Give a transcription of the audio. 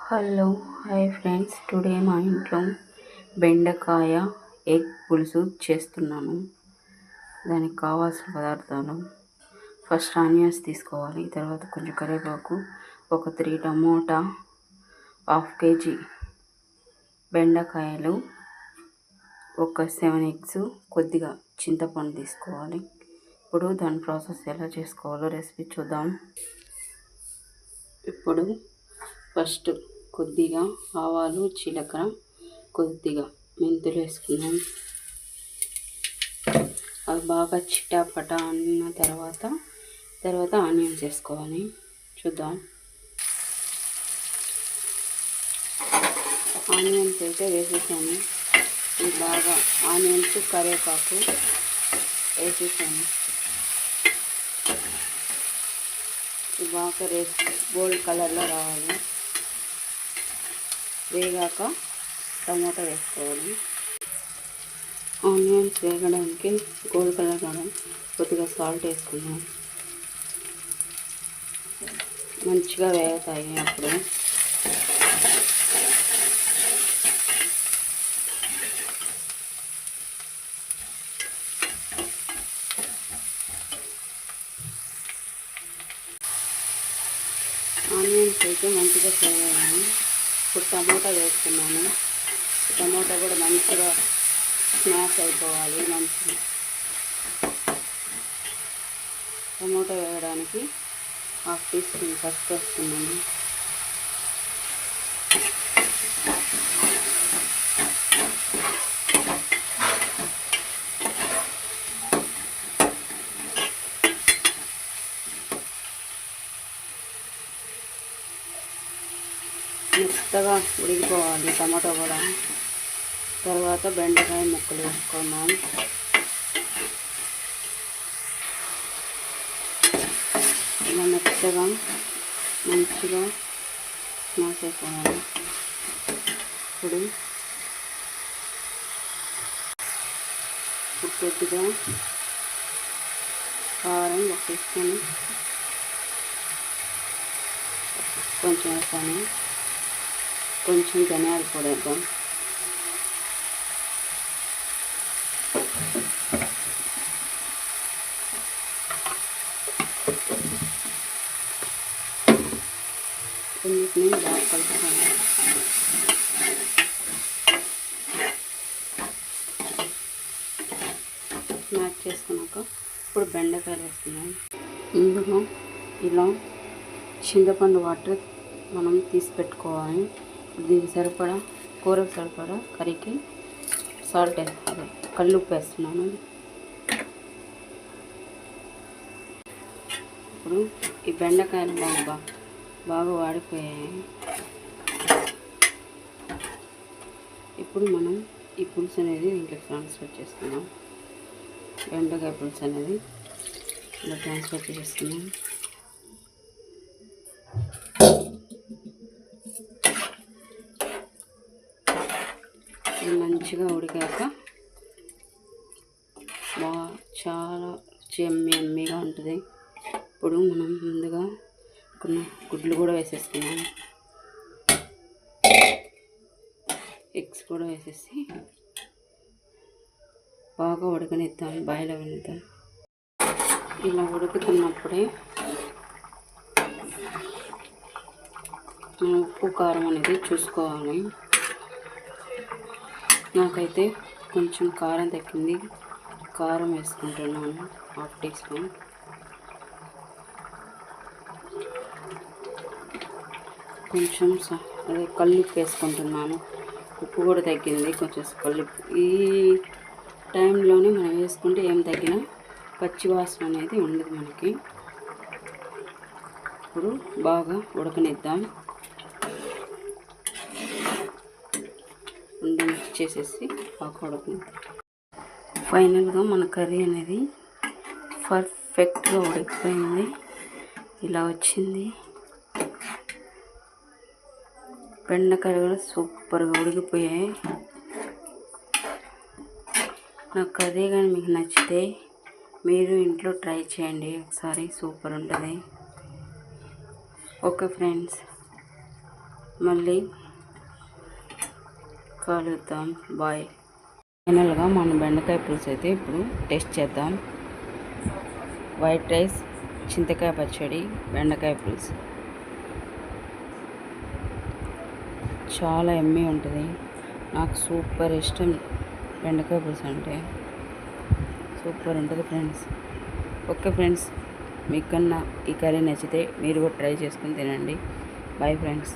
Hello hi friends, today మా ఇంట్లో బెండకాయ ఎగ్ పులుసు చేస్తున్నాను. దానికి కావాల్సిన పదార్థాలు: ఫస్ట్ ఆనియన్స్ తీసుకోవాలి, తర్వాత కొంచెం కరివేపాకు, ఒక 3 టమోటా, 1/2 kg బెండకాయలు, ఒక 7 ఎగ్స్, కొద్దిగా చింతపండు తీసుకోవాలి. ఇప్పుడు దాని ప్రాసెస్ ఎలా చేసుకోవాలో రెసిపీ చూద్దాం. ఇప్పుడు ఫస్ట్ కొద్దిగా ఆవాలు, జీలకర్ర, కొద్దిగా మెంతులు వేసుకున్నాం. అవి బాగా చిటాపట అన్న తర్వాత ఆనియన్స్ వేసుకోవాలి. చూద్దాం. ఆనియన్స్ అయితే వేసేసాను. ఇది బాగా ఆనియన్స్, కరివేపాకు వేసేసాను. ఇది బాగా గోల్డ్ కలర్లో రావాలి. వేగాక టమాటా వేసుకోవాలి. ఆనియన్స్ వేగడానికి గోల్డ్ కలర్ రావడం కొద్దిగా సాల్ట్ వేసుకున్నాం. మంచిగా వేగుతాయి. అప్పుడు ఆనియన్స్ అయితే మంచిగా వేగాను. ఇప్పుడు టమోటా వేసుకున్నాను. టమోటా కూడా మంచిగా స్మాష్ అయిపోవాలి. మంచిగా టమోటా వేయడానికి 1/2 teaspoon పసుపు వేస్తున్నాను. మెత్తగా ఉడికిపోవాలి టమాటో కూడా. తర్వాత బెండకాయ ముక్కలు వేసుకున్నాం. ఇలా మెత్తగా మంచిగా స్మాష్ అయిపోవాలి. ఇప్పుడు కొద్దిగా కారం 1 teaspoon కొంచెం వేసాను. కొంచెం ధనియాల పొడి వేద్దాం. రెండింటిని బాగా కలుపుకోవాలి. స్మాష్ చేసుకున్నాక ఇప్పుడు బెండకాయలు వేస్తున్నాం. ఇందులో ఇలా చింతపండు వాటర్ మనం తీసి పెట్టుకోవాలి. దీనికి సరిపడా, కూరకు సరిపడా, కర్రీకి సాల్ట్ వేసుకోవాలి. కల్లుప్పు వేస్తున్నాను. ఇప్పుడు ఈ బెండకాయలు బాగా వాడిపోయాయి. ఇప్పుడు మనం ఈ పులుసు అనేది దీంట్లో ట్రాన్స్ఫర్ చేస్తున్నాం. బెండకాయ పులుసు అనేది ఇలా ట్రాన్స్ఫర్ చేస్తున్నాం. మంచిగా ఉడికాక చాలా ఎమ్మీగా ఉంటుంది. ఇప్పుడు మనం ముందుగా కొన్ని గుడ్లు కూడా వేసేస్తున్నాం. ఎగ్స్ కూడా వేసేసి బాగా ఉడకనిద్దాం. బాయిల్ అవ్వనిద్దాం. ఇలా ఉడుకుతున్నప్పుడే ఉప్పు, కారం అనేది చూసుకోవాలి. నాకైతే కొంచెం కారం తగ్గింది. కారం వేసుకుంటున్నాను 1/2 teaspoon. కొంచెం కల్లుప్పు వేసుకుంటున్నాను. ఉప్పు కూడా తగ్గింది. కొంచెం కల్లుప్పు ఈ టైంలోనే మనం వేసుకుంటే ఏం తగ్గినా పచ్చి వాసన అనేది ఉండదు మనకి. ఇప్పుడు బాగా ఉడకనిద్దాం. మిక్స్ చేసేసి బాగా ఉడకనిద్దాం. ఫైనల్గా మన కర్రీ అనేది పర్ఫెక్ట్గా ఉడికిపోయింది. ఇలా వచ్చింది. బెండకాయలు కూడా సూపర్గా ఉడికిపోయాయి. నా కర్రీ కానీ మీకు నచ్చితే మీరు ఇంట్లో ట్రై చేయండి ఒకసారి. సూపర్ ఉంటుంది. Okay friends. మళ్ళీ కలుద్దాం. బాయ్. ఫైనల్గా మన బెండకాయ పులుసు అయితే ఇప్పుడు టేస్ట్ చేద్దాం. వైట్ రైస్, చింతకాయ పచ్చడి, బెండకాయ పులుసు చాలా ఎమ్మీ ఉంటుంది. నాకు సూపర్ ఇష్టం బెండకాయ పులుసు అంటే. సూపర్ ఉంటుంది ఫ్రెండ్స్. ఓకే ఫ్రెండ్స్, మీకన్నా ఈ కర్రీ నచ్చితే మీరు కూడా ట్రై చేసుకుని తినండి. Bye friends.